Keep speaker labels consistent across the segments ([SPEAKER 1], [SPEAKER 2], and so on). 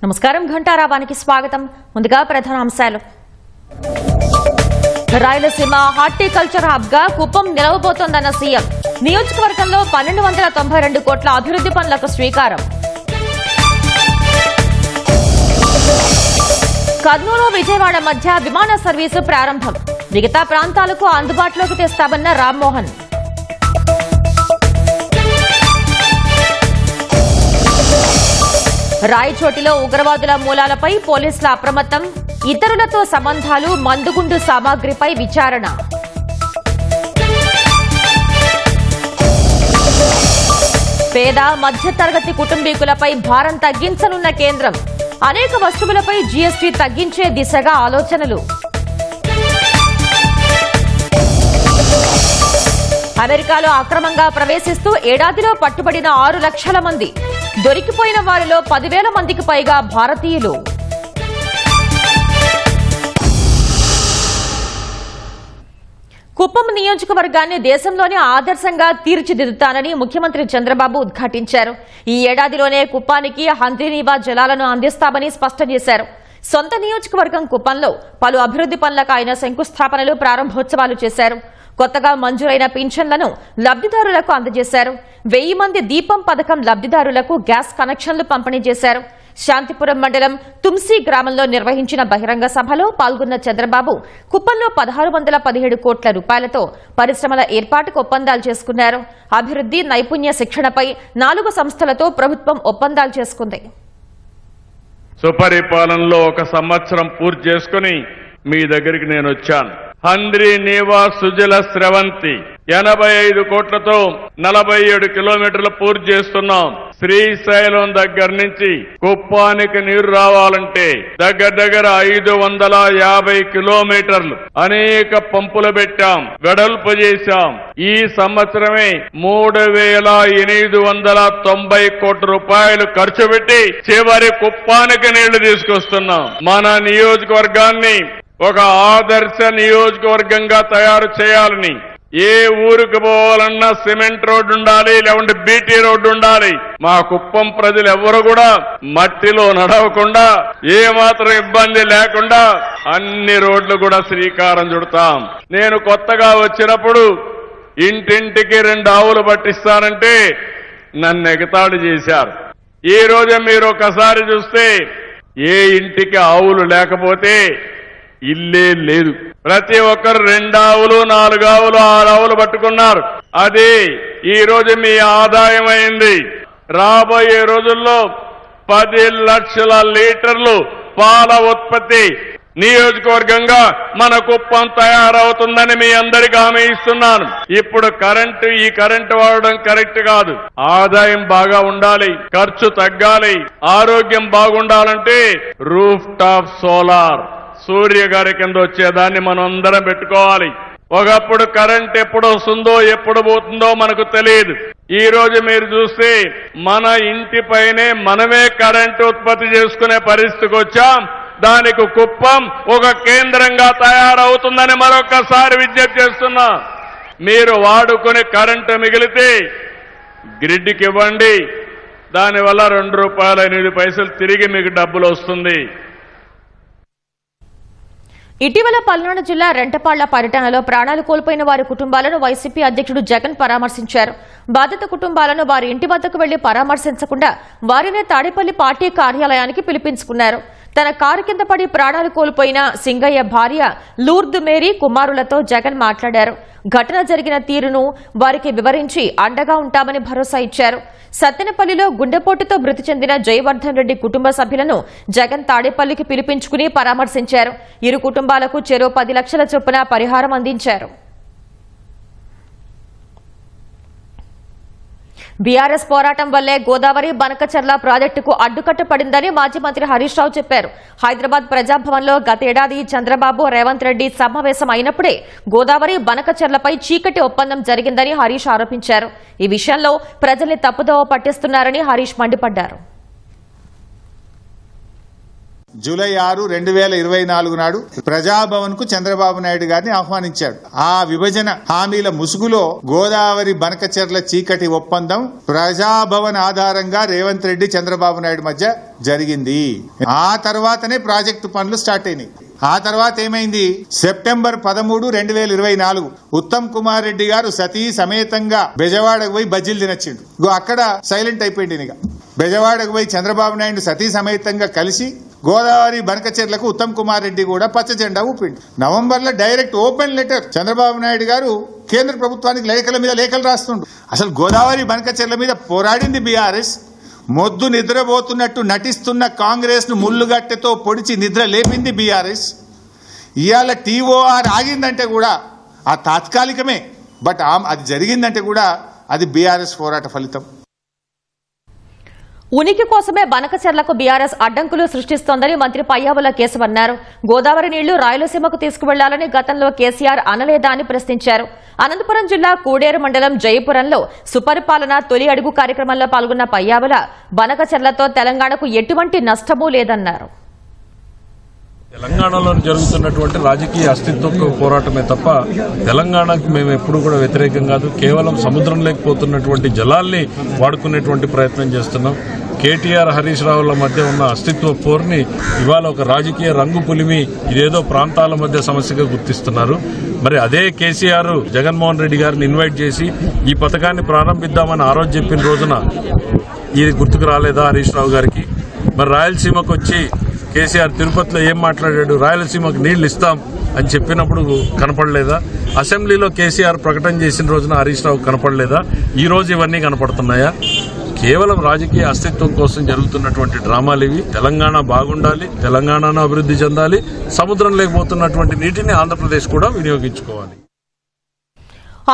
[SPEAKER 1] నమస్కారం, ఘంటారావానికి స్వాగతం. ముందుగా ప్రధాన అంశాలు. రాయలసీమ హార్టికల్చర్ హబ్ గా కుప్పం నిలవబోతోందన్న సీఎం. నియోజకవర్గంలో 1292 కోట్ల అభివృద్ది పనులకు శ్రీకారం. కర్నూలు విజయవాడ మధ్య విమాన సర్వీసు ప్రారంభం. మిగతా ప్రాంతాలకు అందుబాటులోకి తెస్తామన్న రామ్మోహన్. రాయచోటిలో ఉగ్రవాదుల మూలాలపై పోలీసుల అప్రమత్తం. ఇతరులతో సంబంధాలు, మందుగుండు సామాగ్రిపై విచారణ. పేద మధ్యతరగతి కుటుంబీకులపై భారం తగ్గించనున్న కేంద్రం. అనేక వస్తువులపై జీఎస్టీ తగ్గించే దిశగా ఆలోచనలు. అమెరికాలో అక్రమంగా ప్రవేశిస్తూ ఏడాదిలో పట్టుబడిన 6 లక్షల మంది. దొరికిపోయిన వారిలో 10,000 మందికి పైగా భారతీయులు. కుప్పం నియోజకవర్గాన్ని దేశంలోనే ఆదర్శంగా తీర్చిదిద్దుతానని ముఖ్యమంత్రి చంద్రబాబు ఉద్ఘాటించారు. ఈ ఏడాదిలోనే కుప్పానికి హంద్రీనీవా జలాలను అందిస్తామని స్పష్టం చేశారు. సొంత నియోజకవర్గం కుప్పంలో పలు అభివృద్ది పనులకు ఆయన శంకుస్థాపనలు, ప్రారంభోత్సవాలు చేశారు. కొత్తగా మంజూరైన పింఛన్లను లబ్దిదారులకు అందజేశారు. 1000 మంది దీపం పథకం లబ్దిదారులకు గ్యాస్ కనెక్షన్లు పంపిణీ చేశారు. శాంతిపురం మండలం తుమ్సి గ్రామంలో నిర్వహించిన బహిరంగ సభలో పాల్గొన్న చంద్రబాబు కుప్పంలో 1617 కోట్ల రూపాయలతో పరిశ్రమల ఏర్పాటుకు ఒప్పందాలు చేసుకున్నారు. అభివృద్ది, నైపుణ్య శిక్షణపై 4 సంస్థలతో ప్రభుత్వం ఒప్పందాలు చేసుకుంది.
[SPEAKER 2] సుపరిపాలనలో 1 సంవత్సరం పూర్తి చేసుకుని మీ దగ్గరికి నేను వచ్చాను. హంద్రీనీవా సుజల స్రవంతి 85 కోట్లతో 47 కిలోమీటర్లు పూర్తి చేస్తున్నాం. శ్రీశైలం దగ్గర నుంచి కుప్పానికి నీరు రావాలంటే దగ్గర 550 కిలోమీటర్లు అనేక పంపులు పెట్టాం, వెడల్పు చేశాం. ఈ సంవత్సరమే 3890 కోట్ల రూపాయలు ఖర్చు పెట్టి చివరి కుప్పానికి నీళ్లు తీసుకొస్తున్నాం. మన నియోజకవర్గాన్ని ఒక ఆదర్శ నియోజకవర్గంగా తయారు చేయాలని, ఏ ఊరికి పోవాలన్నా సిమెంట్ రోడ్డు ఉండాలి, లేకుంటే బీటీ రోడ్డు ఉండాలి. మా కుప్పం ప్రజలు ఎవరు కూడా మట్టిలో నడవకుండా, ఏ మాత్రం ఇబ్బంది లేకుండా అన్ని రోడ్లు కూడా శ్రీకారం చుడతాం. నేను కొత్తగా వచ్చినప్పుడు ఇంటింటికి 2 ఆవులు పట్టిస్తానంటే నన్ను ఎగతాళి చేశారు. ఈ రోజు మీరు ఒకసారి చూస్తే ఏ ఇంటికి ఆవులు లేకపోతే ఇల్లే లేదు. ప్రతి ఒక్కరు 2 ఆవులు, 4 ఆవులు, 6 ఆవులు పట్టుకున్నారు. అది ఈ రోజు మీ ఆదాయం అయింది. రాబోయే రోజుల్లో 10 లక్షల లీటర్లు పాల ఉత్పత్తి నియోజకవర్గంగా మన కుప్పం తయారవుతుందని మీ అందరికీ హామీ ఇస్తున్నాను. ఇప్పుడు ఈ కరెంటు వాడడం కరెక్ట్ కాదు. ఆదాయం బాగా ఉండాలి, ఖర్చు తగ్గాలి, ఆరోగ్యం బాగుండాలంటే రూఫ్ టాప్ సోలార్ సూర్య గారి కింద వచ్చేదాన్ని మనం అందరం పెట్టుకోవాలి. ఒకప్పుడు కరెంట్ ఎప్పుడు వస్తుందో ఎప్పుడు పోతుందో మనకు తెలియదు. ఈ రోజు మీరు చూస్తే మన ఇంటిపైనే మనమే కరెంటు ఉత్పత్తి చేసుకునే పరిస్థితికి వచ్చాం. దానికి కుప్పం ఒక కేంద్రంగా తయారవుతుందని మరొకసారి విజ్ఞప్తి చేస్తున్నా. మీరు వాడుకునే కరెంటు మిగిలితే గ్రిడ్కి ఇవ్వండి. దానివల్ల ₹2.8 తిరిగి మీకు డబ్బులు వస్తుంది.
[SPEAKER 1] ఇటీవల పల్నాడు జిల్లా రెంటపాళ్ల పర్యటనలో ప్రాణాలు కోల్పోయిన వారి కుటుంబాలను వైసీపీ అధ్యక్షుడు జగన్ పరామర్శించారు. బాధిత కుటుంబాలను వారి ఇంటి వద్దకు వెళ్లి పరామర్శించకుండా వారినే తాడేపల్లి పార్టీ కార్యాలయానికి పిలిపించుకున్నారు. తన కారు కింద పడి ప్రాణాలు కోల్పోయిన సింగయ్య భార్య లూర్దు మేరీ కుమారులతో జగన్ మాట్లాడారు. ఘటన జరిగిన తీరును వారికి వివరించి అండగా ఉంటామని భరోసా ఇచ్చారు. సత్తెనపల్లిలో గుండెపోటుతో మృతి చెందిన జయవర్ధన్ రెడ్డి కుటుంబ సభ్యులను జగన్ తాడేపల్లికి పిలిపించుకుని పరామర్శించారు. ఇరు కుటుంబాలకు చెరో 10 లక్షల చొప్పున పరిహారం అందించారు. బీఆర్ఎస్ పోరాటం వల్లే గోదావరి బనకచర్ల ప్రాజెక్టుకు అడ్డుకట్ట పడిందని మాజీ మంత్రి హరీష్ రావు చెప్పారు. హైదరాబాద్ ప్రజాభవన్లో గతేడాది చంద్రబాబు, రేవంత్ రెడ్డి సమావేశం అయినప్పుడే గోదావరి బనకచర్లపై చీకటి ఒప్పందం జరిగిందని హరీష్ ఆరోపించారు. ఈ విషయంలో ప్రజల్ని తప్పుదోవ పట్టిస్తున్నారని హరీష్ మండిపడ్డారు.
[SPEAKER 3] జూలై 6, 2024 నాడు ప్రజాభవన్ కు చంద్రబాబు నాయుడు గారిని ఆహ్వానించాడు. ఆ విభజన హామీల ముసుగులో గోదావరి బనకచెర్ల చీకటి ఒప్పందం ప్రజాభవన్ ఆధారంగా రేవంత్ రెడ్డి చంద్రబాబు నాయుడు మధ్య జరిగింది. ఆ తర్వాతనే ప్రాజెక్టు పనులు స్టార్ట్ అయినాయి. ఆ తర్వాత ఏమైంది? సెప్టెంబర్ 13, 2024 ఉత్తమ్ కుమార్ రెడ్డి గారు సతీ సమేతంగా బెజవాడకు పోయి బజ్జీలు తినొచ్చిండు. అక్కడ సైలెంట్ అయిపోయింది. ఇక బెజవాడకు పోయి చంద్రబాబు నాయుడు సతీ సమేతంగా కలిసి గోదావరి బనకచెర్లకు ఉత్తమ్ కుమార్ రెడ్డి కూడా పచ్చ జెండా ఊపిండు. నవంబర్లో direct open letter Chandrababu Naidu గారు కేంద్ర ప్రభుత్వానికి లేఖల మీద లేఖలు రాస్తుండు. అసలు గోదావరి బనకచెర్ల మీద పోరాడింది బీఆర్ఎస్. మొద్దు నిద్రపోతున్నట్టు నటిస్తున్న కాంగ్రెస్ ను ముళ్ళుగట్టెతో పొడిచి నిద్ర లేపింది బీఆర్ఎస్. ఇవాళ టీఓఆర్ ఆగిందంటే కూడా ఆ తాత్కాలికమే, బట్ అది జరిగిందంటే కూడా అది బీఆర్ఎస్ పోరాట ఫలితం.
[SPEAKER 1] ఉనికి కోసమే బనకచెర్లకు బీఆర్ఎస్ అడ్డంకులు సృష్టిస్తోందని మంత్రి పయ్యావుల కేశవ్ అన్నారు. గోదావరి నీళ్లు రాయలసీమకు తీసుకువెళ్లాలని గతంలో కేసీఆర్ అనలేదా అని ప్రశ్నించారు. అనంతపురం జిల్లా కూడేరు మండలం జయపురంలో సుపరిపాలన తొలి అడుగు కార్యక్రమంలో పాల్గొన్న పయ్యావుల బనకచెర్లతో తెలంగాణకు ఎటువంటి నష్టమూ లేదన్నారు.
[SPEAKER 4] తెలంగాణలో జరుగుతున్నటువంటి రాజకీయ అస్తిత్వ పోరాటమే తప్ప తెలంగాణకు మేము ఎప్పుడు కూడా వ్యతిరేకం కాదు. కేవలం సముద్రం లేకపోతున్నటువంటి జలాల్ని వాడుకునేటువంటి ప్రయత్నం చేస్తున్నాం. కేటీఆర్, హరీష్ రావుల మధ్య ఉన్న అస్తిత్వ పోర్ని ఇవాళ ఒక రాజకీయ రంగు పులిమి ఇదేదో ప్రాంతాల మధ్య సమస్యగా గుర్తిస్తున్నారు. మరి అదే కేసీఆర్ జగన్మోహన్ రెడ్డి గారిని ఇన్వైట్ చేసి ఈ పథకాన్ని ప్రారంభిద్దామని ఆ రోజు చెప్పిన రోజున ఇది గుర్తుకు రాలేదా హరీష్ రావు గారికి? మరి రాయలసీమకు వచ్చి కేసీఆర్ తిరుపతిలో ఏం మాట్లాడాడు? రాయలసీమకు నీళ్లు ఇస్తాం అని చెప్పినప్పుడు కనపడలేదా? అసెంబ్లీలో కేసీఆర్ ప్రకటన చేసిన రోజున హరీష్ రావు కనపడలేదా? ఈ రోజు ఇవన్నీ కనపడుతున్నాయా? కేవలం రాజకీయ అస్తిత్వం కోసం జరుగుతున్నటువంటి డ్రామాలు ఇవి. తెలంగాణ బాగుండాలి, తెలంగాణను అభివృద్ధి చెందాలి, సముద్రం లేకపోతున్నటువంటి నీటిని ఆంధ్రప్రదేశ్ కూడా వినియోగించుకోవాలి.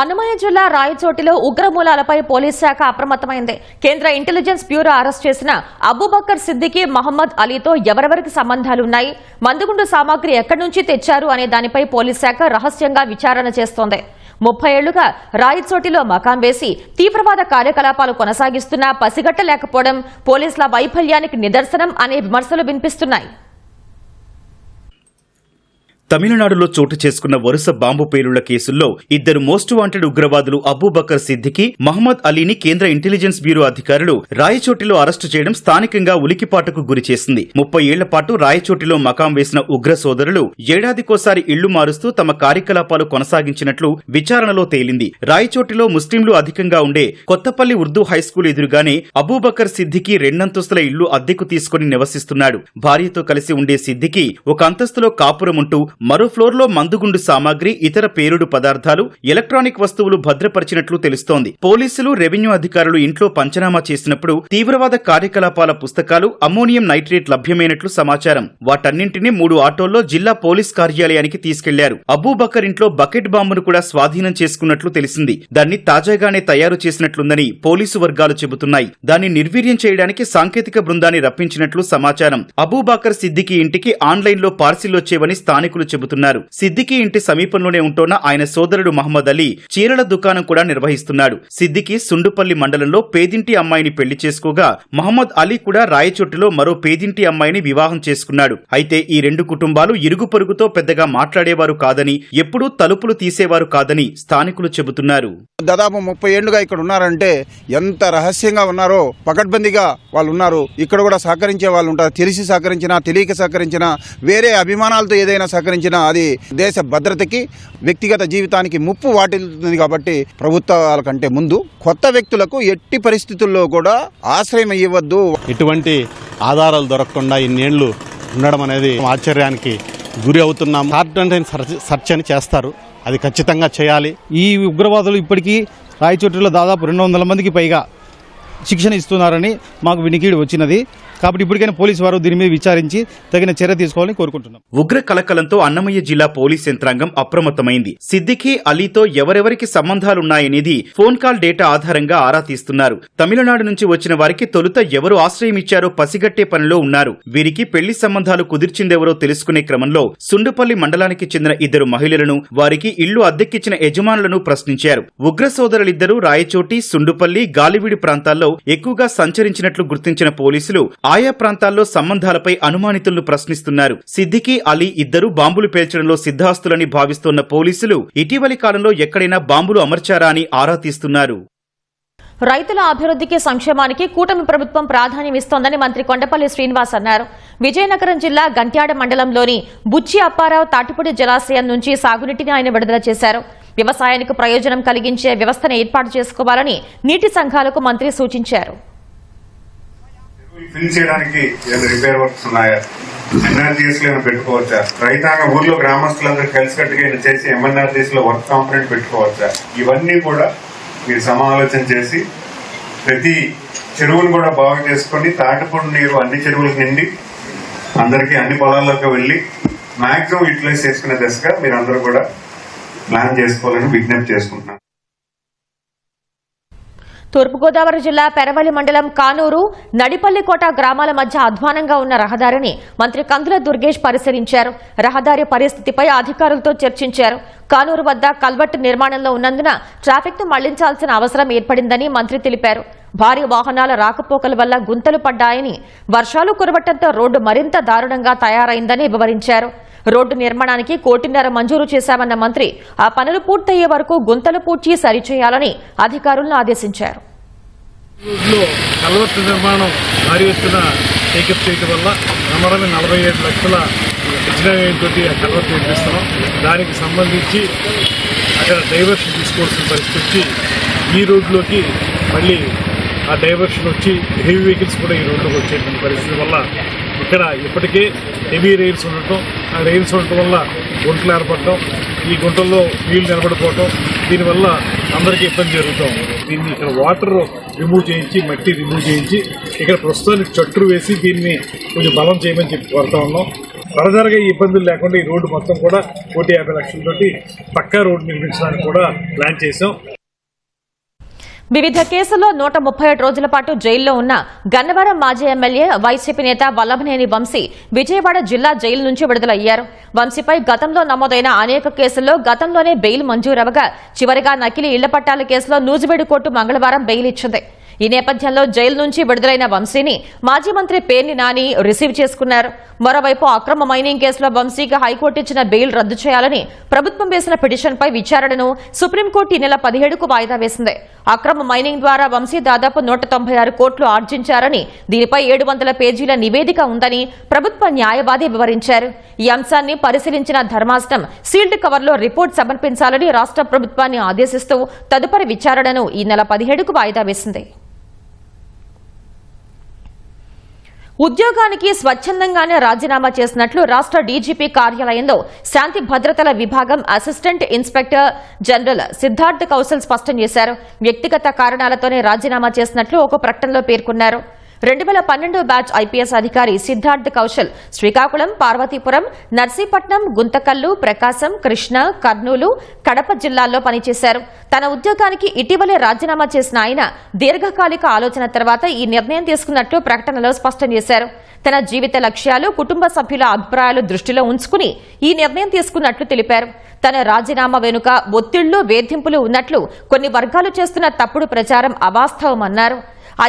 [SPEAKER 1] అన్నమయ్య జిల్లా రాయచోటిలో ఉగ్రమూలాలపై పోలీస్ శాఖ అప్రమత్తమైంది. కేంద్ర ఇంటెలిజెన్స్ బ్యూరో అరెస్ట్ చేసిన అబూబకర్ సిద్దికీ, మహమ్మద్ అలీతో ఎవరెవరికి సంబంధాలున్నాయి, మందుగుండు సామాగ్రి ఎక్కడి నుంచి తెచ్చారు అనే దానిపై పోలీస్ శాఖ రహస్యంగా విచారణ చేస్తోంది. 30 ఏళ్లుగా రాయచోటిలో మకాం వేసి తీవ్రవాద కార్యకలాపాలు కొనసాగిస్తున్నా పసిగట్టలేకపోవడం పోలీసుల వైఫల్యానికి నిదర్శనం అనే విమర్శలు వినిపిస్తున్నాయి.
[SPEAKER 5] తమిళనాడులో చోటు చేసుకున్న వరుస బాంబు పేలుళ్ల కేసుల్లో 2 మోస్ట్ వాంటెడ్ ఉగ్రవాదులు అబూబకర్ సిద్దికీ, మహమ్మద్ అలీని కేంద్ర ఇంటెలిజెన్స్ బ్యూరో అధికారులు రాయచోటిలో అరెస్టు చేయడం స్థానికంగా ఉలికిపాటుకు గురిచేసింది. 30 ఏళ్ల పాటు రాయచోటిలో మకాం వేసిన ఉగ్ర సోదరులు ఏడాదికోసారి ఇళ్లు మారుస్తూ తమ కార్యకలాపాలు కొనసాగించినట్లు విచారణలో తేలింది. రాయచోటిలో ముస్లింలు అధికంగా ఉండే కొత్తపల్లి ఉర్దూ హైస్కూల్ ఎదురుగానే అబూబకర్ సిద్దికీ 2 అంతస్తుల ఇళ్లు అద్దెకు తీసుకుని నివసిస్తున్నాడు. భార్యతో కలిసి ఉండే సిద్దికీ ఒక అంతస్తులో కాపురముంటూ మరో ఫ్లోర్లో మందుగుండు సామాగ్రి, ఇతర పేలుడు పదార్థాలు, ఎలక్ట్రానిక్ వస్తువులు భద్రపరిచినట్లు తెలుస్తోంది. పోలీసులు, రెవెన్యూ అధికారులు ఇంట్లో పంచనామా చేసినప్పుడు తీవ్రవాద కార్యకలాపాల పుస్తకాలు, అమ్మోనియం నైట్రేట్ లభ్యమైనట్లు సమాచారం. వాటన్నింటినీ 3 ఆటోల్లో జిల్లా పోలీస్ కార్యాలయానికి తీసుకెళ్లారు. అబూబకర్ ఇంట్లో బకెట్ బాంబును కూడా స్వాధీనం చేసుకున్నట్లు తెలిసింది. దాన్ని తాజాగానే తయారు చేసినట్లుందని పోలీసు వర్గాలు చెబుతున్నాయి. దాన్ని నిర్వీర్యం చేయడానికి సాంకేతిక బృందాన్ని రప్పించినట్లు సమాచారం. అబూబకర్ సిద్దికీ ఇంటికి ఆన్లైన్లో పార్సిల్ వచ్చేవని స్థానికులు చెబుతున్నారు. సిద్దికీ ఇంటి సమీపంలోనే ఉంటోన్న ఆయన సోదరుడు మహమ్మద్ అలీ చీరల దుకాణం కూడా నిర్వహిస్తున్నాడు. సిద్దికీ సుండుపల్లి మండలంలో పేదింటి అమ్మాయిని పెళ్లి చేసుకోగా మహమ్మద్ అలీ కూడా రాయచోటిలో మరో పేదింటి అమ్మాయిని వివాహం చేసుకున్నాడు. అయితే ఈ 2 కుటుంబాలు ఇరుగు పొరుగుతో పెద్దగా మాట్లాడేవారు కాదని, ఎప్పుడూ తలుపులు తీసేవారు కాదని స్థానికులు చెబుతున్నారు.
[SPEAKER 6] దాదాపు 30 ఏళ్లుగా ఇక్కడ ఉన్నారంటే ఎంత రహస్యంగా ఉన్నారో పకడ్బందీగా వాళ్ళు ఉన్నారు. ఇక్కడ కూడా సహకరించే వాళ్ళు ఉంటారు. తెలిసి సహకరించినా, తెలియక సహకరించినా, వేరే అభిమానాలతో ఏదైనా సహకరించినా అది దేశ భద్రతకి, వ్యక్తిగత జీవితానికి ముప్పు వాటిల్లుతుంది. కాబట్టి ప్రభుత్వాల కంటే ముందు కొత్త వ్యక్తులకు ఎట్టి పరిస్థితుల్లో కూడా ఆశ్రయం ఇవ్వద్దు.
[SPEAKER 7] ఎటువంటి ఆధారాలు దొరకకుండా ఇన్నేళ్లు ఉండడం అనేది ఆశ్చర్యానికి గురి అవుతున్నాం. హార్ట్ సర్చ్ అని చేస్తారు, అది ఖచ్చితంగా చేయాలి.
[SPEAKER 8] ఈ ఉగ్రవాదులు ఇప్పటికీ రాయచోటిలో దాదాపు 200 మందికి పైగా శిక్షణ ఇస్తున్నారని మాకు వినికిడి వచ్చినది. కాబట్టి ఇప్పటికైనా పోలీసు వారు దీని మీద విచారించి తగిన చర్య తీసుకోవాలని కోరుకుంటున్నాం.
[SPEAKER 5] ఉగ్ర కలకలంతో అన్నమయ్య జిల్లా పోలీస్ యంత్రాంగం అప్రమత్తమైంది. సిద్దికీ, అలీతో ఎవరెవరికి సంబంధాలున్నాయనేది ఫోన్ కాల్ డేటా ఆధారంగా ఆరా తీస్తున్నారు. తమిళనాడు నుంచి వచ్చిన వారికి తొలుత ఎవరు ఆశ్రయం ఇచ్చారో పసిగట్టే పనిలో ఉన్నారు. వీరికి పెళ్లి సంబంధాలు కుదిర్చిందెవరో తెలుసుకునే క్రమంలో సుండుపల్లి మండలానికి చెందిన 2 మహిళలను, వారికి ఇళ్లు అద్దెకిచ్చిన యజమానులను ప్రశ్నించారు. ఉగ్ర సోదరులిద్దరూ రాయచోటి, సుండుపల్లి, గాలివీడి ప్రాంతాల్లో ఎక్కువగా సంచరించినట్లు గుర్తించిన పోలీసులు ఆయా ప్రాంతాల్లో సంబంధాలపై అనుమానితులను ప్రశ్నిస్తున్నారు. సిద్దికీ అలీ ఇద్దరు బాంబులు పేల్చడంలో సిద్ధాస్తులని భావిస్తోన్న పోలీసులు ఇటీవలి కాలంలో ఎక్కడైనా బాంబులు అమర్చారా అని ఆరా తీస్తున్నారు.
[SPEAKER 1] రైతుల అభివృద్ధికి సంక్షేమానికి కూటమి ప్రభుత్వం ప్రాధాన్యమిస్తోందని మంత్రి కొండపల్లి శ్రీనివాస్ అన్నారు. విజయనగరం జిల్లా గంట్యాడ మండలంలోని బుచ్చి అప్పారావు తాటిపూడి జలాశయం నుంచి సాగునీటిని ఆయన విడుదల చేశారు. వ్యవసాయానికి ప్రయోజనం కలిగించే వ్యవస్థను ఏర్పాటు చేసుకోవాలని నీటి సంఘాలకు మంత్రి సూచించారు.
[SPEAKER 9] ఫిల్ చేయడానికి రిపేర్ వర్క్స్ ఉన్నాయా, ఎన్ఆర్జీఎస్ లో పెట్టుకోవచ్చా, రైతాంగ ఊర్లో గ్రామస్తులందరూ కలిసికట్టుగా చేసి ఎంఎన్ఆర్జీఎస్ లో వర్క్ కాంపనెంట్ పెట్టుకోవచ్చా, ఇవన్నీ కూడా మీరు సమాలోచన చేసి ప్రతి చెరువును కూడా బాగు చేసుకుని తాటిపూడి నీరు అన్ని చెరువులకు నిండి అందరికీ అన్ని పొలాల్లోకి వెళ్ళి మాక్సిమం యూటిలైజ్ చేసుకునే దశగా మీరందరూ కూడా ప్లాన్ చేసుకోవాలని విజ్ఞప్తి చేసుకుంటున్నాను.
[SPEAKER 1] తూర్పుగోదావరి జిల్లా పెరవలి మండలం కానూరు నడిపల్లికోట గ్రామాల మధ్య అధ్వానంగా ఉన్న రహదారిని మంత్రి కందుల దుర్గేష్ పరిశీలించారు. రహదారి పరిస్థితిపై అధికారులతో చర్చించారు. కానూరు వద్ద కల్వర్టు నిర్మాణంలో ఉన్నందున ట్రాఫిక్ ను మళ్లించాల్సిన అవసరం ఏర్పడిందని మంత్రి తెలిపారు. భారీ వాహనాల రాకపోకల వల్ల గుంతలు పడ్డాయని, వర్షాలు కురవటంతో రోడ్డు మరింత దారుణంగా తయారైందని వివరించారు. రోడ్డు నిర్మాణానికి 1.5 కోటి మంజూరు చేశామన్న మంత్రి ఆ పనులు పూర్తయ్యే వరకు గుంతలు పూడ్చి సరిచేయాలని అధికారులను ఆదేశించారు.
[SPEAKER 4] కల్వర్టు నిర్మాణం భారీ ఎత్తున టేకప్ చేయడం వల్ల నమ్మరమే 47 లక్షల వ్యయంతో ఆ కల్వర్టు నిర్మిస్తున్నాం. దానికి సంబంధించి అక్కడ డైవర్షన్ తీసుకోవాల్సిన పరిస్థితి వచ్చి ఈ రోడ్లోకి మళ్ళీ ఆ డైవర్షన్ వచ్చి హెవీ వెహికల్స్ కూడా ఈ రోడ్లోకి వచ్చేటువంటి పరిస్థితి వల్ల ఇక్కడ ఇప్పటికే హెవీ రైల్స్ ఉండటం, ఆ రైల్స్ ఉండటం వల్ల గుంటలు ఏర్పడటం, ఈ గుంటల్లో నీళ్లు నిలబడిపోవటం, దీనివల్ల అందరికీ ఇబ్బంది జరుగుతాం. దీన్ని ఇక్కడ వాటర్ రిమూవ్ చేయించి, మట్టి రిమూవ్ చేయించి ఇక్కడ ప్రస్తుతానికి చట్టురు వేసి దీన్ని కొంచెం బలం చేయమని చెప్పి కోరుతా ఉన్నాం. ఫర్దర్గా ఈ ఇబ్బందులు లేకుండా ఈ రోడ్డు మొత్తం కూడా 1.50 లక్షలతోటి పక్కా రోడ్డు నిర్మించడానికి కూడా ప్లాన్ చేశాం.
[SPEAKER 1] వివిధ కేసుల్లో 137 రోజుల పాటు జైల్లో ఉన్న గన్నవరం మాజీ ఎమ్మెల్యే వైసీపీ నేత వల్లభనేని వంశీ విజయవాడ జిల్లా జైలు నుంచి విడుదలయ్యారు. వంశీపై గతంలో నమోదైన అనేక కేసుల్లో గతంలోనే బెయిల్ మంజూరవగా చివరిగా నకిలీ ఇళ్ల పట్టాల కేసులో నూజివీడు కోర్టు మంగళవారం బెయిల్ ఇచ్చింది. ఈ నేపథ్యంలో జైలు నుంచి విడుదలైన వంశీని మాజీ మంత్రి పేర్ని నాని రిసీవ్ చేసుకున్నారు. మరోవైపు అక్రమ మైనింగ్ కేసులో వంశీకి హైకోర్టు ఇచ్చిన బెయిల్ రద్దు చేయాలని ప్రభుత్వం వేసిన పిటిషన్పై విచారణను సుప్రీంకోర్టు ఈ నెల 17కు వాయిదా వేసింది. అక్రమ మైనింగ్ ద్వారా వంశీ దాదాపు 196 కోట్లు ఆర్జించారని, దీనిపై 700 పేజీల నివేదిక ఉందని ప్రభుత్వ న్యాయవాది వివరించారు. ఈ అంశాన్ని పరిశీలించిన ధర్మాసనం సీల్డ్ కవర్లో రిపోర్ట్ సమర్పించాలని రాష్ట్ర ప్రభుత్వాన్ని ఆదేశిస్తూ తదుపరి విచారణను ఈ నెల 17కు వాయిదా వేసింది. ఉద్యోగానికి స్వచ్ఛందంగానే రాజీనామా చేసినట్లు రాష్ట్ర డీజీపీ కార్యాలయంలో శాంతి భద్రతల విభాగం assistant inspector general Siddharth Kaushal స్పష్టం చేశారు. వ్యక్తిగత కారణాలతోనే రాజీనామా చేసినట్లు ఒక ప్రకటనలో పేర్కొన్నారు. 2012 బ్యాచ్ ఐపీఎస్ అధికారి సిద్ధార్థ్ కౌశల్ శ్రీకాకుళం, పార్వతీపురం, నర్సీపట్నం, గుంతకల్లు, ప్రకాశం, కృష్ణా, కర్నూలు, కడప జిల్లాల్లో పనిచేశారు. తన ఉద్యోగానికి ఇటీవలే రాజీనామా చేసిన ఆయన దీర్ఘకాలిక ఆలోచన తర్వాత ఈ నిర్ణయం తీసుకున్నట్లు ప్రకటనలో స్పష్టం చేశారు. తన జీవిత లక్ష్యాలు, కుటుంబ సభ్యుల అభిప్రాయాలు దృష్టిలో ఉంచుకుని ఈ నిర్ణయం తీసుకున్నట్లు తెలిపారు. తన రాజీనామా వెనుక ఒత్తిళ్లు, వేధింపులు ఉన్నట్లు కొన్ని వర్గాలు చేస్తున్న తప్పుడు ప్రచారం అవాస్తవమన్నారు.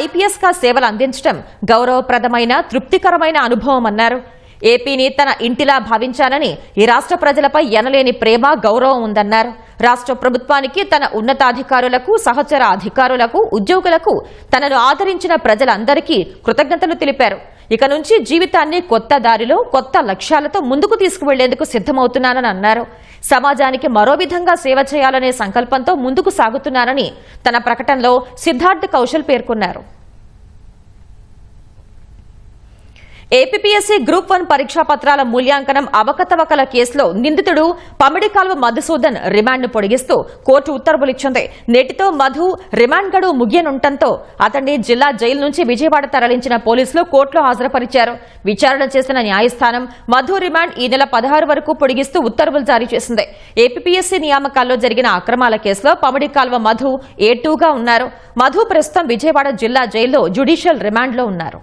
[SPEAKER 1] ఐపీఎస్ గా సేవలు అందించడం గౌరవప్రదమైన, తృప్తికరమైన అనుభవం అన్నారు. ఏపీని తన ఇంటిలా భావించానని, ఈ రాష్ట్ర ప్రజలపై ఎనలేని ప్రేమ, గౌరవం ఉందన్నారు. రాష్ట్ర ప్రభుత్వానికి, తన ఉన్నతాధికారులకు, సహచర అధికారులకు, ఉద్యోగులకు, తనను ఆదరించిన ప్రజలందరికీ కృతజ్ఞతలు తెలిపారు. ఇక నుంచి జీవితాన్ని కొత్త దారిలో, కొత్త లక్ష్యాలతో ముందుకు తీసుకువెళ్లేందుకు సిద్దమవుతున్నానని అన్నారు. సమాజానికి మరో విధంగా సేవ చేయాలనే సంకల్పంతో ముందుకు సాగుతున్నానని తన ప్రకటనలో సిద్ధార్థ్ కౌశల్ పేర్కొన్నారు. ఏపీపీఎస్సీ గ్రూప్ 1 పరీక్షా పత్రాల మూల్యాంకనం అవకతవకల కేసులో నిందితుడు పమిడికాల్వ మధుసూదన్ రిమాండ్ను పొడిగిస్తూ కోర్టు ఉత్తర్వులిచ్చింది. నేటితో మధు రిమాండ్ గడువు ముగియనుండటంతో అతన్ని జిల్లా జైలు నుంచి విజయవాడ తరలించిన పోలీసులు కోర్టులో హాజరుపరిచారు. విచారణ చేసిన న్యాయస్థానం మధు రిమాండ్ ఈ నెల 16 వరకు పొడిగిస్తూ ఉత్తర్వులు జారీ చేసింది. ఏపీపీఎస్సీ నియామకాల్లో జరిగిన అక్రమాల కేసులో పమిడికాల్వ మధు A2గా ఉన్నారు. మధు ప్రస్తుతం విజయవాడ జిల్లా జైల్లో జ్యుడిషియల్ రిమాండ్లో ఉన్నారు.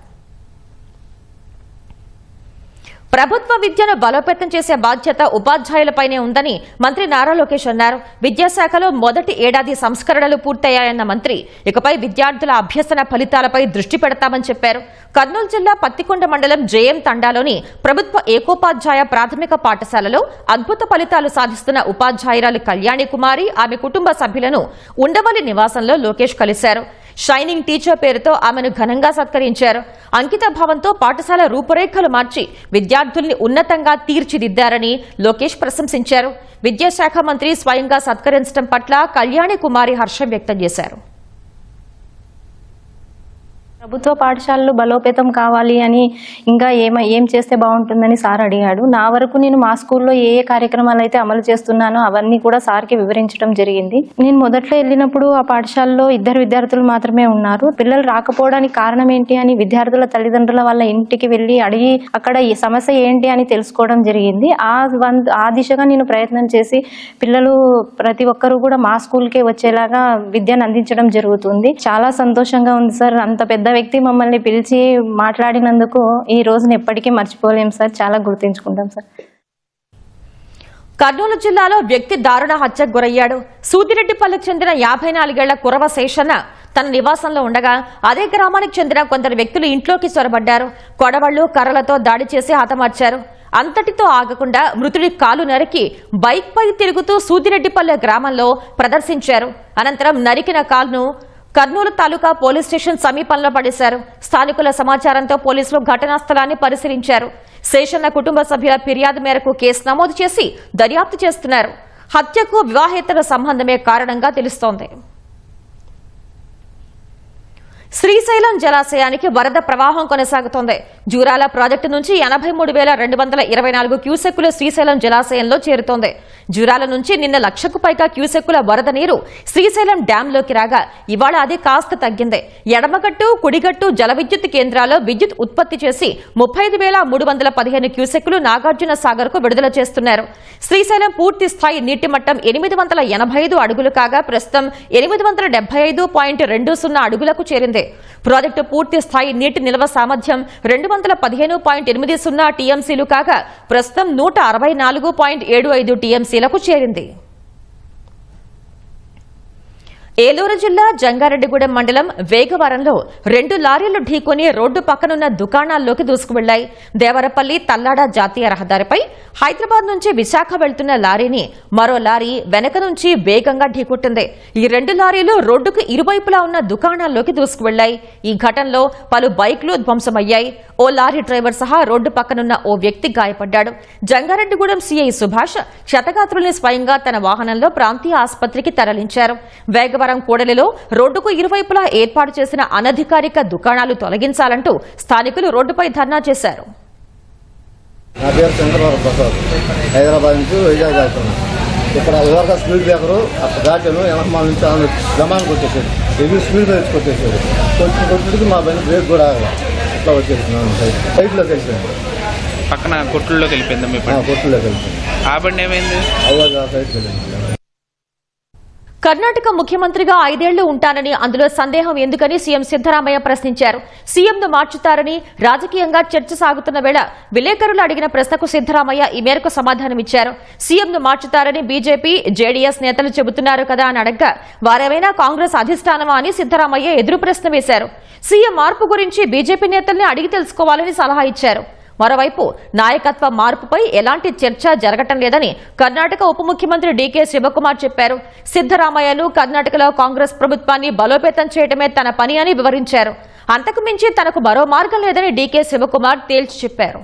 [SPEAKER 1] ప్రభుత్వ విద్యను బలోపేతం చేసే బాధ్యత ఉపాధ్యాయులపైనే ఉందని మంత్రి నారా లోకేష్ అన్నారు. విద్యాశాఖలో మొదటి ఏడాది సంస్కరణలు పూర్తయ్యాయన్న మంత్రి ఇకపై విద్యార్థుల అభ్యసన ఫలితాలపై దృష్టి పెడతామని చెప్పారు. కర్నూలు జిల్లా పత్తికొండ మండలం జేఎం తండాలోని ప్రభుత్వ ఏకోపాధ్యాయ ప్రాథమిక పాఠశాలలో అద్భుత ఫలితాలు సాధిస్తున్న ఉపాధ్యాయురాలు కళ్యాణి కుమారి, ఆమె కుటుంబ సభ్యులను ఉండవల్లి నివాసంలో లోకేష్ కలిశారు. షైనింగ్ టీచర్ పేరుతో ఆమెను ఘనంగా సత్కరించారు. అంకిత భావంతో పాఠశాల రూపురేఖలు మార్చి విద్యార్థుల్ని ఉన్నతంగా తీర్చిదిద్దారని లోకేష్ ప్రశంసించారు. విద్యాశాఖ మంత్రి స్వయంగా సత్కరించడం పట్ల కళ్యాణి కుమారి హర్షం వ్యక్తం చేశారు.
[SPEAKER 10] ప్రభుత్వ పాఠశాలలు బలోపేతం కావాలి అని ఇంకా ఏం చేస్తే బాగుంటుందని సార్ అడిగాడు. నా వరకు నేను మా స్కూల్లో ఏ కార్యక్రమాలు అయితే అమలు చేస్తున్నానో అవన్నీ కూడా సార్కి వివరించడం జరిగింది. నేను మొదట్లో వెళ్ళినప్పుడు ఆ పాఠశాలలో 2 విద్యార్థులు మాత్రమే ఉన్నారు. పిల్లలు రాకపోవడానికి కారణం ఏంటి అని విద్యార్థుల తల్లిదండ్రుల వాళ్ళ ఇంటికి వెళ్ళి అడిగి అక్కడ ఈ సమస్య ఏంటి అని తెలుసుకోవడం జరిగింది. ఆ దిశగా నేను ప్రయత్నం చేసి పిల్లలు ప్రతి ఒక్కరూ కూడా మా స్కూల్కే వచ్చేలాగా విద్యను అందించడం జరుగుతుంది. చాలా సంతోషంగా ఉంది సార్. అంత పెద్ద వ్యక్తి మమ్మల్ని పిలిచి మాట్లాడినందుకు ఈ రోజును ఎప్పటికీ మర్చిపోలేం సార్. చాలా గుర్తుంచుకుంటాం సార్.
[SPEAKER 1] కర్నూలు జిల్లాలో వ్యక్తి దారుణ హత్యకు గురయ్యాడు. సూదిరెడ్డిపల్లికి చెందిన 54 ఏళ్ల కురవ శేషన్న తన నివాసంలో ఉండగా అదే గ్రామానికి చెందిన కొందరు వ్యక్తులు ఇంట్లోకి చొరబడ్డారు. కొడవళ్లు, కర్రలతో దాడి చేసి హతమార్చారు. అంతటితో ఆగకుండా మృతుడి కాలు నరికి బైక్ పై తిరుగుతూ సూదిరెడ్డిపల్లె గ్రామంలో ప్రదర్శించారు. అనంతరం నరికిన కాలును కర్నూలు తాలూకా పోలీస్ స్టేషన్ సమీపంలో పడేశారు. స్థానికుల సమాచారంతో పోలీసులు ఘటనా స్థలాన్ని పరిశీలించారు. శేషన్న కుటుంబ సభ్యుల ఫిర్యాదు మేరకు కేసు నమోదు చేసి దర్యాప్తు చేస్తున్నారు. హత్యకు వివాహేతర సంబంధమే కారణంగా తెలుస్తోంది. శ్రీశైలం జలాశయానికి వరద ప్రవాహం కొనసాగుతోంది. జూరాల ప్రాజెక్టు నుంచి 83,224 క్యూసెక్కుల శ్రీశైలం జలాశయంలో చేరుతోంది. జూరాల నుంచి నిన్న 1,00,000కు పైగా క్యూసెక్కుల వరద నీరు శ్రీశైలం డ్యాంలోకి రాగా ఇవాళ అది కాస్త తగ్గింది. ఎడమగట్టు, కుడిగట్టు జల విద్యుత్ కేంద్రాల్లో విద్యుత్ ఉత్పత్తి చేసి 35,315 క్యూసెక్కులు నాగార్జున సాగర్ కు విడుదల చేస్తున్నారు. శ్రీశైలం పూర్తి స్థాయి నీటి మట్టం 885 అడుగులు కాగా ప్రస్తుతం 875.20 అడుగులకు చేరింది. ప్రాజెక్టు పూర్తి స్థాయి నీటి నిల్వ సామర్థ్యం 215.80 టీఎంసీలు కాగా ప్రస్తుతం 164.75 టీఎంసీలకు చేరింది. ఏలూరు జిల్లా జంగారెడ్డిగూడెం మండలం వేగవరంలో 2 లారీలు ఢీకొని రోడ్డు పక్కనున్న దుకాణాల్లోకి దూసుకువెళ్లాయి. దేవరపల్లి తల్లాడ జాతీయ రహదారిపై హైదరాబాద్ నుంచి విశాఖ వెళ్తున్న లారీని మరో లారీ వెనక నుంచి వేగంగా ఢీకొట్టింది. ఈ 2 లారీలు రోడ్డుకు ఇరువైపులా ఉన్న దుకాణాల్లోకి దూసుకువెళ్లాయి. ఈ ఘటనలో పలు బైక్లు ధ్వంసమయ్యాయి. ఓ లారీ డ్రైవర్ సహా రోడ్డు పక్కనున్న ఓ వ్యక్తి గాయపడ్డాడు. జంగారెడ్డిగూడెం సీఐ సుభాష్ క్షతగాత్రుల్ని స్వయంగా తన వాహనంలో ప్రాంతీయ ఆసుపత్రికి తరలించారు. వేగవరం కూడలిలో రోడ్డుకు ఇరువైపులా ఏర్పాటు చేసిన అనధికారిక దుకాణాలు తొలగించాలంటూ స్థానికులు రోడ్డుపై ధర్నా చేశారు.
[SPEAKER 11] నా పేరు చంద్రబాబు ప్రసాద్. హైదరాబాద్ నుంచి వైజాగ్ వెళ్తున్నాను. ఇక్కడ ఎవరిగా స్పీడ్ బ్రేకరు అక్కడ దాటాను. వెనకమాల నుంచి గమానికి వచ్చేసాడు. హెవీ స్పీడ్ బ్రేక్ కొట్టేసాడు. కొట్టుడికి మా బండి బ్రేక్ కూడా ఇట్లా వచ్చేసినాను. సైడ్లోకి వెళ్ళిపోయాను.
[SPEAKER 12] పక్కన కొట్టుల్లోకి వెళ్ళిపోయింది. మీ
[SPEAKER 11] కొట్టుల్లోకి వెళ్ళిపోయింది.
[SPEAKER 12] ఆ బండి ఏమైంది?
[SPEAKER 11] అవ్వగా సైడ్కి వెళ్ళింది.
[SPEAKER 1] కర్ణాటక ముఖ్యమంత్రిగా 5 ఏళ్లు ఉంటానని అందులో సందేహం ఎందుకని సీఎం సిద్దరామయ్య ప్రశ్నించారు. సీఎంను మార్చుతారని రాజకీయంగా చర్చ సాగుతున్న వేళ విలేకరులు అడిగిన ప్రశ్నకు సిద్దరామయ్య ఈ మేరకు సమాధానమిచ్చారు. సీఎంను మార్చుతారని బీజేపీ, జేడీఎస్ నేతలు చెబుతున్నారు కదా అని అడగ్గా వారేమైనా కాంగ్రెస్ అధిష్టానమా అని సిద్దరామయ్య ఎదురు ప్రశ్న వేశారు. సీఎం మార్పు గురించి బీజేపీ నేతల్ని అడిగి తెలుసుకోవాలని సలహా ఇచ్చారు. మరోవైపు నాయకత్వ మార్పుపై ఎలాంటి చర్చ జరగటం లేదని కర్ణాటక ఉప ముఖ్యమంత్రి డీకే శివకుమార్ చెప్పారు. సిద్దరామయ్యను కర్ణాటకలో కాంగ్రెస్ ప్రభుత్వాన్ని బలోపేతం చేయడమే తన పని అని వివరించారు. అంతకు మించి తనకు మరో మార్గం లేదని డీకే శివకుమార్ తేల్చి చెప్పారు.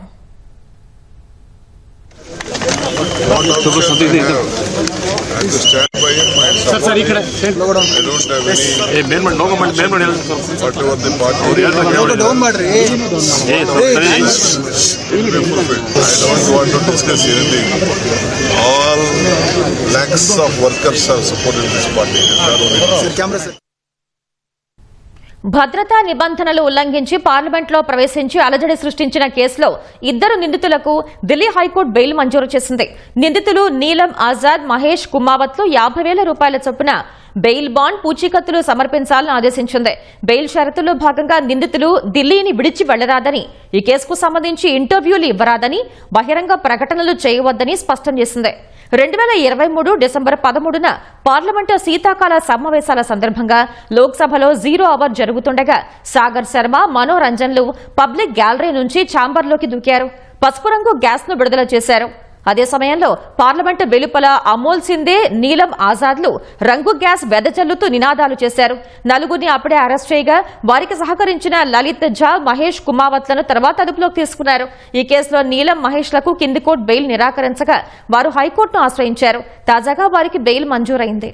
[SPEAKER 13] All lakhs of workers are supporting this party.
[SPEAKER 1] భద్రతా నిబంధనలు ఉల్లంఘించి పార్లమెంట్లో ప్రవేశించి అలజడి సృష్టించిన కేసులో 2 నిందితులకు ఢిల్లీ హైకోర్టు బెయిల్ మంజూరు చేసింది. నిందితులు నీలం ఆజాద్, మహేష్ కుమావత్లు 50,000 రూపాయల చొప్పున బెయిల్ బాండ్ పూచీకత్తులు సమర్పించాలని ఆదేశించింది. బెయిల్ షరతుల్లో భాగంగా నిందితులు ఢిల్లీని విడిచి వెళ్లరాదని, ఈ కేసుకు సంబంధించి ఇంటర్వ్యూలు ఇవ్వరాదని, బహిరంగ ప్రకటనలు చేయవద్దని స్పష్టం చేసింది. 2023 డిసెంబర్ 13న పార్లమెంటు శీతాకాల సమావేశాల సందర్భంగా లోక్సభలో 0 అవర్ జరుగుతుండగా సాగర్ శర్మ, మనోరంజన్లు పబ్లిక్ గ్యాలరీ నుంచి ఛాంబర్లోకి దూకారు. పసుపు రంగు గ్యాస్ ను విడుదల చేశారు. అదే సమయంలో పార్లమెంటు వెలుపల అమోల్ సిందే, నీలం ఆజాద్లు రంగు గ్యాస్ వెదజల్లుతూ నినాదాలు చేశారు. నలుగురిని అప్పుడే అరెస్ట్ చేయగా వారికి సహకరించిన లలిత్ ఝా, మహేష్ కుమావత్లను తర్వాత అదుపులోకి తీసుకున్నారు. ఈ కేసులో నీలం, మహేష్లకు కింది కోర్టు బెయిల్ నిరాకరించగా వారు హైకోర్టును ఆశ్రయించారు. తాజాగా వారికి బెయిల్ మంజూరైంది.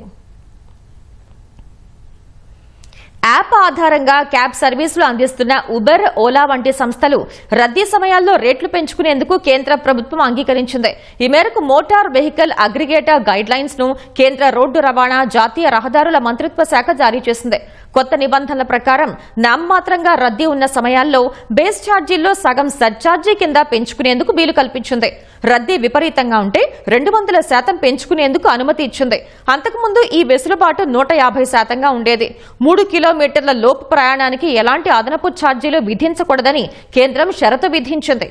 [SPEAKER 1] యాప్ ఆధారంగా క్యాబ్ సర్వీసులు అందిస్తున్న ఉబర్, ఓలా వంటి సంస్థలు రద్దీ సమయాల్లో రేట్లు పెంచుకునేందుకు కేంద్ర ప్రభుత్వం అంగీకరించింది. ఈ మేరకు motor vehicle aggregator guide lines ను కేంద్ర రోడ్డు రవాణా, జాతీయ రహదారుల మంత్రిత్వ శాఖ జారీ చేసింది. కొత్త నిబంధనల ప్రకారం నామమాత్రంగా రద్దీ ఉన్న సమయాల్లో బేస్ ఛార్జీల్లో సగం సర్ఛార్జీ కింద పెంచుకునేందుకు వీలు కల్పించింది. రద్దీ విపరీతంగా ఉంటే 200% పెంచుకునేందుకు అనుమతి ఇచ్చింది. అంతకుముందు ఈ వెసులుబాటు 150%గా ఉండేది. 3 కిలోమీటర్ల లోపు ప్రయాణానికి ఎలాంటి అదనపు ఛార్జీలు విధించకూడదని కేంద్రం షరతు విధించింది.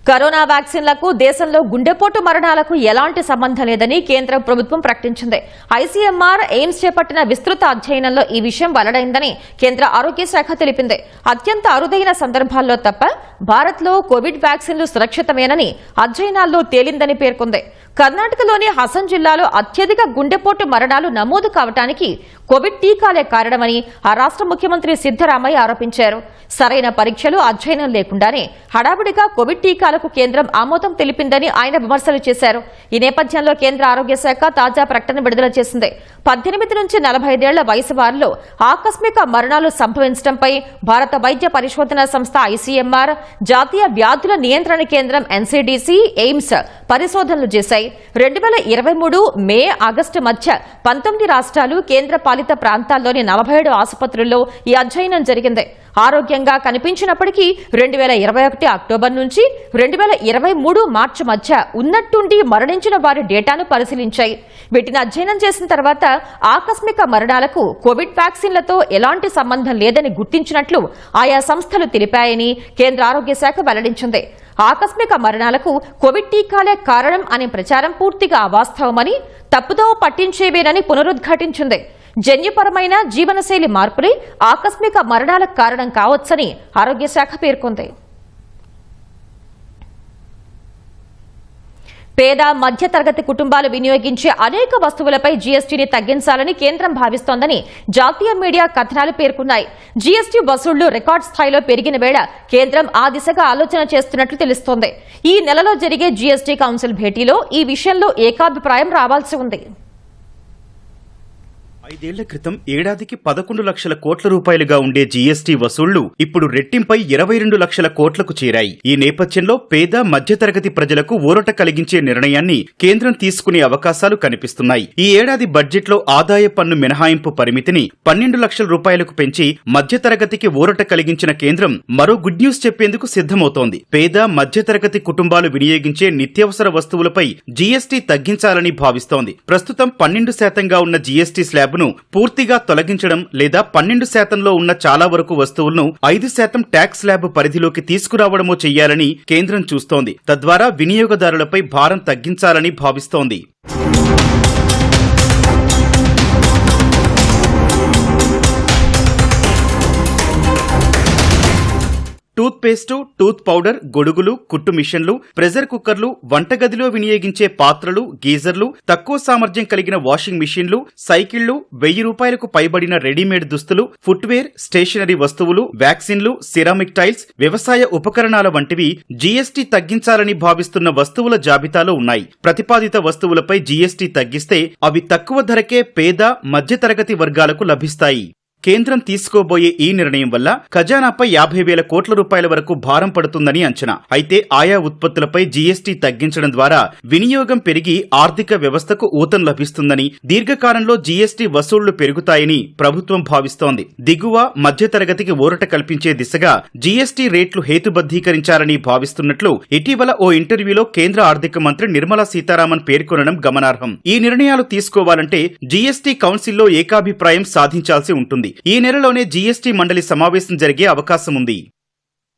[SPEAKER 1] కరోనా వ్యాక్సిన్లకు దేశంలో గుండెపోటు మరణాలకు ఎలాంటి సంబంధం లేదని కేంద్ర ప్రభుత్వం ప్రకటించింది. ఐసీఎంఆర్, ఎయిమ్స్ చేపట్టిన విస్తృత అధ్యయనంలో ఈ విషయం వెల్లడైందని కేంద్ర ఆరోగ్య శాఖ తెలిపింది. అత్యంత అరుదైన సందర్భాల్లో తప్ప భారత్లో కోవిడ్ వ్యాక్సిన్లు సురక్షితమేనని అధ్యయనాల్లో తేలిందని పేర్కొంది. కర్ణాటకలోని హసన్ జిల్లాలో అత్యధిక గుండెపోటు మరణాలు నమోదు కావడానికి కోవిడ్ టీకాలే కారణమని ఆ రాష్ట్ర ముఖ్యమంత్రి సిద్దరామయ్య ఆరోపించారు. సరైన పరీక్షలు, అధ్యయనం లేకుండానే హడావుడిగా కోవిడ్ టీకాలకు కేంద్రం ఆమోదం తెలిపిందని ఆయన విమర్శలు చేశారు. ఈ నేపథ్యంలో కేంద్ర ఆరోగ్య శాఖ తాజా ప్రకటన విడుదల చేసింది. 18 నుంచి 45 ఏళ్ల వయసు వారిలో ఆకస్మిక మరణాలు సంభవించడంపై భారత వైద్య పరిశోధన సంస్థ ఐసీఎంఆర్, జాతీయ వ్యాధుల నియంత్రణ కేంద్రం ఎన్సీడీసీ, ఎయిమ్స్ పరిశోధనలు చేశాయి. 2023 మే, ఆగస్టు మధ్య 19 రాష్ట్రాలు, కేంద్ర పాలిత ప్రాంతాల్లోని 47 ఆసుపత్రుల్లో ఈ అధ్యయనం జరిగింది. ఆరోగ్యంగా కనిపించినప్పటికీ 2021 అక్టోబర్ నుంచి 2023 మార్చి మధ్య ఉన్నట్టుండి మరణించిన వారి డేటాను పరిశీలించాయి. వీటిని అధ్యయనం చేసిన తర్వాత ఆకస్మిక మరణాలకు కోవిడ్ వ్యాక్సిన్లతో ఎలాంటి సంబంధం లేదని గుర్తించినట్లు ఆయా సంస్థలు తెలిపాయని కేంద్ర ఆరోగ్య శాఖ వెల్లడించింది. ఆకస్మిక మరణాలకు కోవిడ్ టీకాలే కారణం అనే ప్రచారం పూర్తిగా అవాస్తవమని, తప్పుదోవ పట్టించేవేనని పునరుద్ఘాటించింది. జన్యుపరమైన జీవనశైలి మార్పులే ఆకస్మిక మరణాలకు కారణం కావచ్చని ఆరోగ్య శాఖ పేర్కొంది. పేద, మధ్యతరగతి కుటుంబాలు వినియోగించే అనేక వస్తువులపై జీఎస్టీని తగ్గించాలని కేంద్రం భావిస్తోందని జాతీయ మీడియా కథనాలు పేర్కొన్నాయి. జీఎస్టీ వసూళ్లు రికార్డు స్థాయిలో పెరిగిన వేళ కేంద్రం ఆ దిశగా ఆలోచన చేస్తున్నట్లు తెలుస్తోంది. ఈ నెలలో జరిగే జీఎస్టీ కౌన్సిల్ భేటీలో ఈ విషయంలో ఏకాభిప్రాయం రావాల్సి ఉంది.
[SPEAKER 5] 5 ఏళ్ల క్రితం ఏడాదికి 11 లక్షల కోట్ల రూపాయలుగా ఉండే జీఎస్టీ వసూళ్లు ఇప్పుడు రెట్టింపై 22 లక్షల కోట్లకు చేరాయి. ఈ నేపథ్యంలో పేద, మధ్యతరగతి ప్రజలకు ఊరట కలిగించే నిర్ణయాన్ని కేంద్రం తీసుకునే అవకాశాలు కనిపిస్తున్నాయి. ఈ ఏడాది బడ్జెట్లో ఆదాయ పన్ను మినహాయింపు పరిమితిని 12 లక్షల రూపాయలకు పెంచి మధ్యతరగతికి ఊరట కలిగించిన కేంద్రం మరో గుడ్ న్యూస్ చెప్పేందుకు సిద్ధమవుతోంది. పేద, మధ్యతరగతి కుటుంబాలు వినియోగించే నిత్యావసర వస్తువులపై జీఎస్టీ తగ్గించాలని భావిస్తోంది. ప్రస్తుతం 12%గా ఉన్న జీఎస్టీ స్లాబ్ పూర్తిగా తొలగించడం లేదా 12%లో ఉన్న చాలా వరకు వస్తువులను 5% ట్యాక్స్ స్లాబ్ పరిధిలోకి తీసుకురావడమో చెయ్యాలని కేంద్రం చూస్తోంది. తద్వారా వినియోగదారులపై భారం తగ్గించాలని భావిస్తోంది. టూత్ పేస్టు, టూత్ పౌడర్, గొడుగులు, కుట్టు మిషన్లు, ప్రెషర్ కుక్కర్లు, వంటగదిలో వినియోగించే పాత్రలు, గీజర్లు, తక్కువ సామర్థ్యం కలిగిన వాషింగ్ మిషన్లు, సైకిళ్లు, 1000 రూపాయలకు పైబడిన రెడీమేడ్ దుస్తులు, ఫుట్వేర్, స్టేషనరీ వస్తువులు, వ్యాక్సిన్లు, సిరామిక్ టైల్స్, వ్యవసాయ ఉపకరణాల వంటివి జీఎస్టీ తగ్గించాలని భావిస్తున్న వస్తువుల జాబితాలో ఉన్నాయి. ప్రతిపాదిత వస్తువులపై జీఎస్టీ తగ్గిస్తే అవి తక్కువ ధరకే పేద, మధ్యతరగతి వర్గాలకు లభిస్తాయి. కేంద్రం తీసుకోబోయే ఈ నిర్ణయం వల్ల ఖజానాపై 50,000 కోట్ల రూపాయల వరకు భారం పడుతుందని అంచనా. అయితే ఆయా ఉత్పత్తులపై జీఎస్టీ తగ్గించడం ద్వారా వినియోగం పెరిగి ఆర్థిక వ్యవస్థకు ఊతం లభిస్తుందని, దీర్ఘకాలంలో జీఎస్టీ వసూళ్లు పెరుగుతాయని ప్రభుత్వం భావిస్తోంది. దిగువ మధ్యతరగతికి ఊరట కల్పించే దిశగా జీఎస్టీ రేట్లు హేతుబద్ధీకరించాలని భావిస్తున్నట్లు ఇటీవల ఓ ఇంటర్వ్యూలో కేంద్ర ఆర్థిక మంత్రి నిర్మలా సీతారామన్ పేర్కొనడం గమనార్హం. ఈ నిర్ణయాలు తీసుకోవాలంటే జీఎస్టీ కౌన్సిల్లో ఏకాభిప్రాయం సాధించాల్సి ఉంటుంది. ఈ నెలలోనే జీఎస్టీ మండలి సమావేశం జరిగే అవకాశం ఉంది.